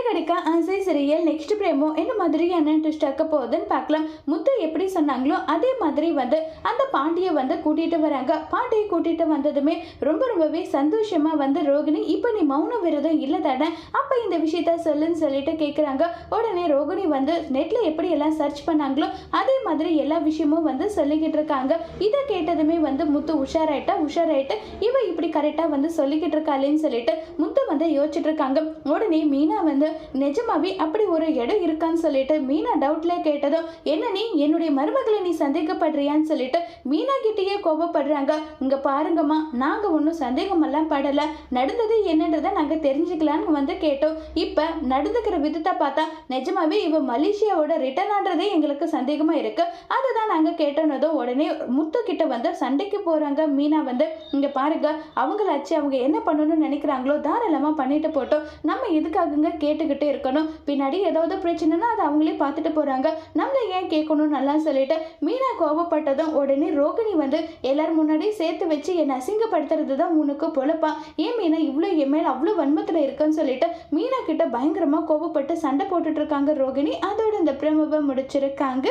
கடிக்க ஆசை serial next பிரேமோ என்ன மாதிரியான ட்விஸ்ட் ஆக்க போகுதுன்னு பார்க்கலாம். முத்து எப்படி சொன்னாங்களோ அதே மாதிரி வந்து அந்த பாண்டியை வந்து கூட்டிட்டு வராங்க. பாண்டியை கூட்டிட்டு வந்ததுமே ரொம்பவே சந்தோஷமா வந்து ரோகிணி இப்போ நீ மௌன விரதம் இல்லை தானே, அப்போ இந்த விஷயத்த சொல்லுன்னு சொல்லிட்டு கேட்குறாங்க. உடனே ரோகிணி வந்து நெட்ல எப்படி எல்லாம் சர்ச் பண்ணாங்களோ அதே மாதிரி எல்லா விஷயமும் வந்து சொல்லிக்கிட்டு இருக்காங்க. இதை கேட்டதுமே வந்து முத்து உஷாராயிட்டு இவ இப்படி கரெக்டாக வந்து சொல்லிக்கிட்டு இருக்காளேன்னு சொல்லிட்டு முத்து வந்து யோசிச்சுட்டு இருக்காங்க. உடனே மீனா வந்து நிஜமாவே அப்படி ஒரு இடம் இருக்கான்னு சொல்லிட்டு மீனா டவுட்ல கேட்டதும் என்ன நீ என்னுடைய மருமகளை நீ சந்தேகப்படுறியான்னு சொல்லிட்டு மீனா கிட்டேயே கோபப்படுறாங்க. இங்க பாருங்கம்மா, நாங்க ஒன்றும் சந்தேகமெல்லாம் படல, நடந்தது என்னன்றதை நாங்க தெரிஞ்சுக்கலான்னு வந்து கேட்டோம். இப்ப நடந்துக்கிற விதத்தை பார்த்தா நிஜமாவே இவ மலேசியாவோட ரிட்டர்ன் ஆன்றதே எங்களுக்கு சந்தேகமா இருக்கு. அதுதான் நாங்க கேட்டோன்னதும் உடனே முத்து கிட்ட வந்து சண்டைக்கு போறாங்க. மீனா வந்து இங்க பாருங்க, அவங்களாச்சு அவங்க என்ன பண்ணணும்னு நினைக்கிறாங்களோ தாராளமா பண்ணிட்டு போட்டோம், நம்ம எதுக்காகங்க கேட்டுக்கிட்டே இருக்கணும், பின்னாடி ஏதாவது பிரச்சனைனா அதை அவங்களே பார்த்துட்டு போறாங்க, நம்மள ஏன் கேட்கணும் நல்லா சொல்லிட்டு மீனா கோபப்பட்டதும் உடனே ரோகிணி வந்து எல்லாரும் முன்னாடி சேர்த்து வச்சு என்னை அசிங்கப்படுத்துறது தான் உனக்கு பொழப்பா, ஏன் மீனா இவ்வளோ என் மேல அவ்வளோ வன்மத்தில் இருக்குன்னு சொல்லிட்டு மீனா கிட்ட பயங்கரமா கோபப்பட்டு சண்டை போட்டுட்டு இருக்காங்க ரோகிணி. அதோட இந்த பிரமவை முடிச்சிருக்காங்க.